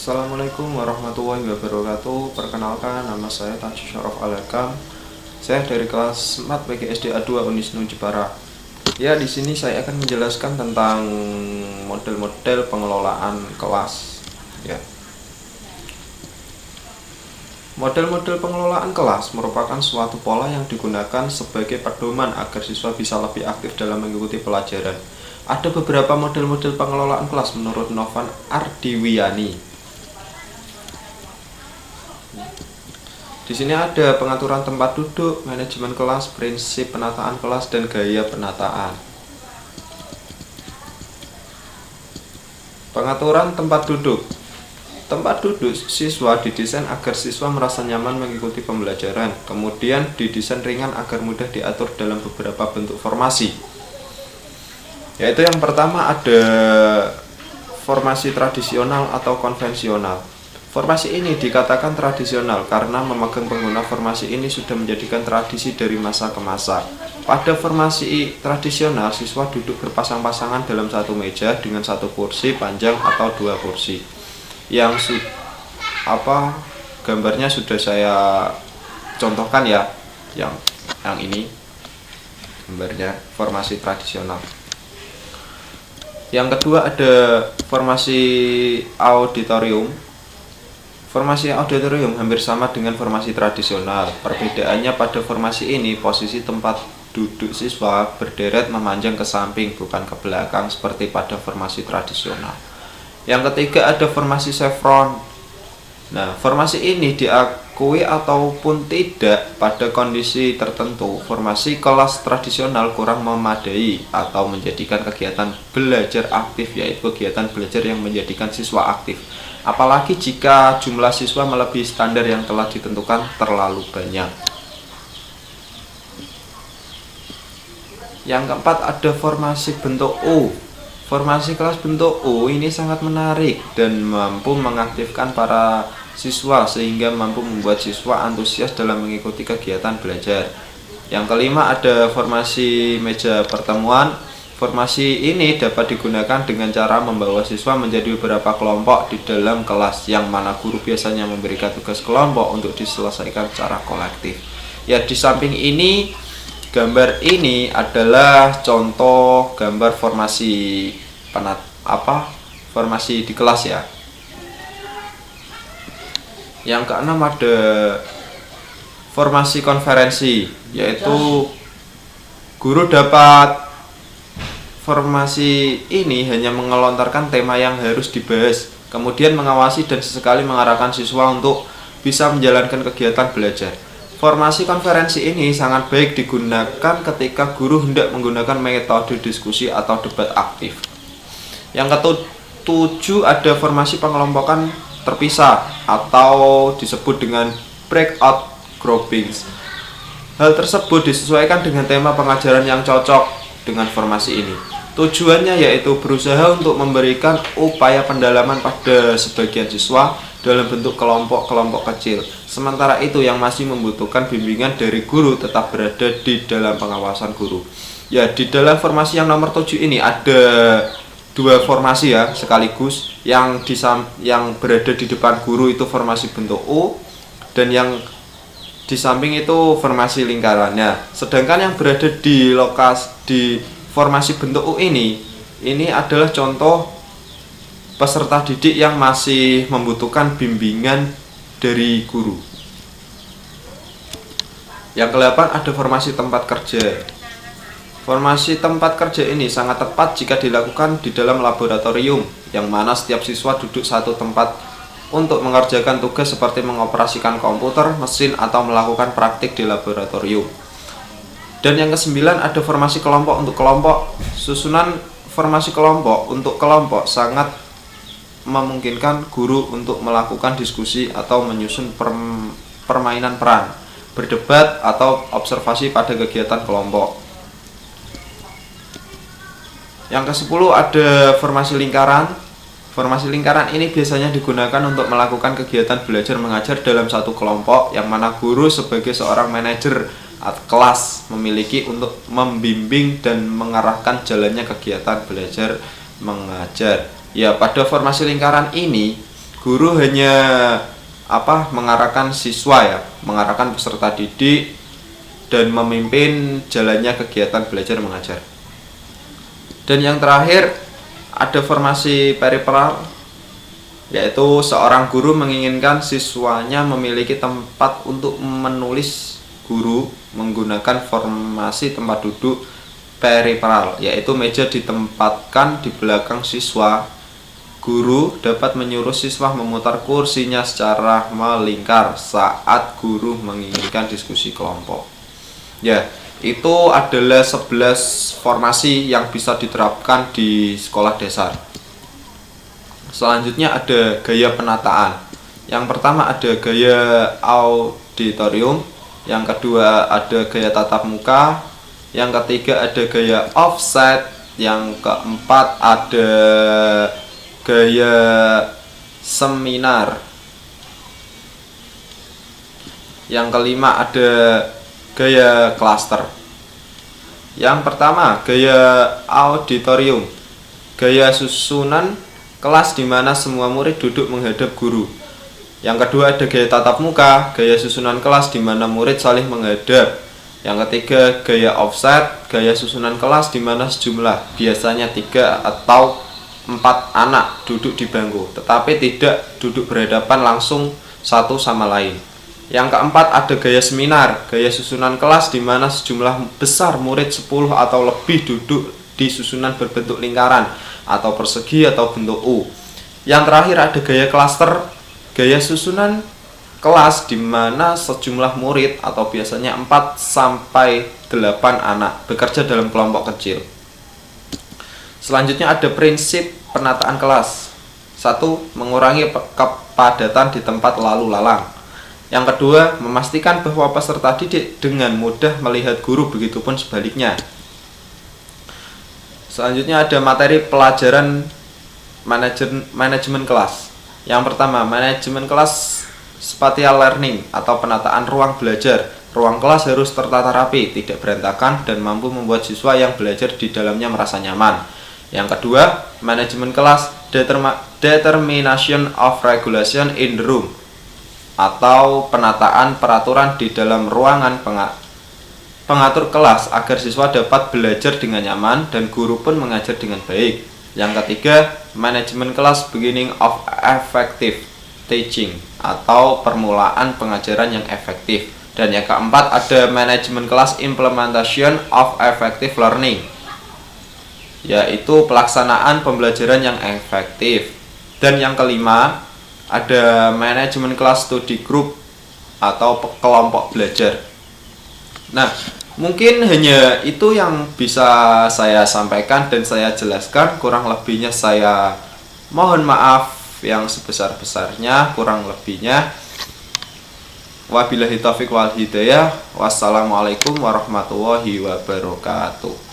Assalamualaikum warahmatullahi wabarakatuh. Perkenalkan, nama saya Tanju Syaraf Alakam. Saya dari kelas 4 PGSDA 2 Unisnu Jepara. Ya, di sini saya akan menjelaskan tentang model-model pengelolaan kelas. Ya. Model-model pengelolaan kelas merupakan suatu pola yang digunakan sebagai pedoman agar siswa bisa lebih aktif dalam mengikuti pelajaran. Ada beberapa model-model pengelolaan kelas menurut Novan Ardiwiani. Di sini ada pengaturan tempat duduk, manajemen kelas, prinsip penataan kelas, dan gaya penataan. Pengaturan tempat duduk. Tempat duduk siswa didesain agar siswa merasa nyaman mengikuti pembelajaran. Kemudian didesain ringan agar mudah diatur dalam beberapa bentuk formasi. Yaitu yang pertama ada formasi tradisional atau konvensional. Formasi ini dikatakan tradisional karena memegang pengguna formasi ini sudah menjadikan tradisi dari masa ke masa. Pada formasi tradisional, siswa duduk berpasang-pasangan dalam satu meja dengan satu kursi panjang atau dua kursi. Yang gambarnya sudah saya contohkan ya, yang ini gambarnya formasi tradisional. Yang kedua ada formasi auditorium. Formasi auditorium hampir sama dengan formasi tradisional. Perbedaannya pada formasi ini posisi tempat duduk siswa berderet memanjang ke samping bukan ke belakang seperti pada formasi tradisional. Yang ketiga ada formasi chevron. Nah, formasi ini diakui ataupun tidak pada kondisi tertentu. Formasi kelas tradisional kurang memadai atau menjadikan kegiatan belajar aktif, yaitu kegiatan belajar yang menjadikan siswa aktif. Apalagi jika jumlah siswa melebihi standar yang telah ditentukan terlalu banyak. Yang keempat ada formasi bentuk U. Formasi kelas bentuk U ini sangat menarik dan mampu mengaktifkan para siswa sehingga mampu membuat siswa antusias dalam mengikuti kegiatan belajar. Yang kelima ada formasi meja pertemuan. Formasi ini dapat digunakan dengan cara membawa siswa menjadi beberapa kelompok di dalam kelas, yang mana guru biasanya memberikan tugas kelompok untuk diselesaikan secara kolektif. Ya, di samping ini, gambar ini adalah contoh gambar formasi formasi di kelas ya. Yang keenam ada formasi konferensi, yaitu guru dapat formasi ini hanya mengelontarkan tema yang harus dibahas, kemudian mengawasi dan sesekali mengarahkan siswa untuk bisa menjalankan kegiatan belajar. Formasi konferensi ini sangat baik digunakan ketika guru hendak menggunakan metode diskusi atau debat aktif. Yang ketujuh ada formasi pengelompokan terpisah atau disebut dengan breakout groupings. Hal tersebut disesuaikan dengan tema pengajaran yang cocok dengan formasi ini. Tujuannya yaitu berusaha untuk memberikan upaya pendalaman pada sebagian siswa dalam bentuk kelompok-kelompok kecil. Sementara itu yang masih membutuhkan bimbingan dari guru tetap berada di dalam pengawasan guru. Ya, di dalam formasi yang nomor 7 ini ada dua formasi ya sekaligus. Yang berada di depan guru itu formasi bentuk U, dan yang di samping itu formasi lingkarannya. Sedangkan yang berada di formasi bentuk U ini adalah contoh peserta didik yang masih membutuhkan bimbingan dari guru. Yang ke-8 ada formasi tempat kerja. Formasi tempat kerja ini sangat tepat jika dilakukan di dalam laboratorium, yang mana setiap siswa duduk satu tempat untuk mengerjakan tugas seperti mengoperasikan komputer, mesin, atau melakukan praktik di laboratorium. Dan yang ke-9 ada formasi kelompok untuk kelompok. Susunan formasi kelompok untuk kelompok sangat memungkinkan guru untuk melakukan diskusi atau menyusun permainan peran, berdebat, atau observasi pada kegiatan kelompok. Yang ke-10 ada formasi lingkaran. Formasi lingkaran ini biasanya digunakan untuk melakukan kegiatan belajar mengajar dalam satu kelompok, yang mana guru sebagai seorang manajer kelas memiliki untuk membimbing dan mengarahkan jalannya kegiatan belajar mengajar. Ya, pada formasi lingkaran ini Guru hanya mengarahkan siswa ya, mengarahkan peserta didik dan memimpin jalannya kegiatan belajar mengajar. Dan yang terakhir ada formasi peripheral, yaitu seorang guru menginginkan siswanya memiliki tempat untuk menulis. Guru menggunakan formasi tempat duduk peripheral, yaitu meja ditempatkan di belakang siswa. Guru dapat menyuruh siswa memutar kursinya secara melingkar saat guru menginginkan diskusi kelompok. Ya, itu adalah 11 formasi yang bisa diterapkan di sekolah dasar. Selanjutnya ada gaya penataan. Yang pertama ada gaya auditorium, yang kedua ada gaya tatap muka, yang ketiga ada gaya offset, yang keempat ada gaya seminar, yang kelima ada gaya klaster. Yang pertama, gaya auditorium, gaya susunan kelas di mana semua murid duduk menghadap guru. Yang kedua ada gaya tatap muka, gaya susunan kelas di mana murid saling menghadap. Yang ketiga gaya offset, gaya susunan kelas di mana sejumlah, biasanya 3 atau 4 anak duduk di bangku, tetapi tidak duduk berhadapan langsung satu sama lain. Yang keempat ada gaya seminar, gaya susunan kelas di mana sejumlah besar murid 10 atau lebih duduk di susunan berbentuk lingkaran atau persegi atau bentuk U. Yang terakhir ada gaya klaster, gaya susunan kelas di mana sejumlah murid atau biasanya 4 sampai 8 anak bekerja dalam kelompok kecil. Selanjutnya ada prinsip penataan kelas. 1. Mengurangi kepadatan di tempat lalu lalang. Yang kedua, memastikan bahwa peserta didik dengan mudah melihat guru, begitupun sebaliknya. Selanjutnya ada materi pelajaran manajemen kelas. Yang pertama, manajemen kelas spatial learning atau penataan ruang belajar. Ruang kelas harus tertata rapi, tidak berantakan, dan mampu membuat siswa yang belajar di dalamnya merasa nyaman. Yang kedua, manajemen kelas determination of regulation in the room atau penataan peraturan di dalam ruangan pengatur kelas agar siswa dapat belajar dengan nyaman dan guru pun mengajar dengan baik. Yang ketiga, manajemen kelas beginning of effective teaching atau permulaan pengajaran yang efektif. Dan yang keempat ada manajemen kelas implementation of effective learning, yaitu pelaksanaan pembelajaran yang efektif. Dan yang kelima ada manajemen kelas study group atau kelompok belajar. Nah, mungkin hanya itu yang bisa saya sampaikan dan saya jelaskan. Kurang lebihnya saya mohon maaf yang sebesar-besarnya, kurang lebihnya. Wabillahi taufiq wal hidayah. Wassalamualaikum warahmatullahi wabarakatuh.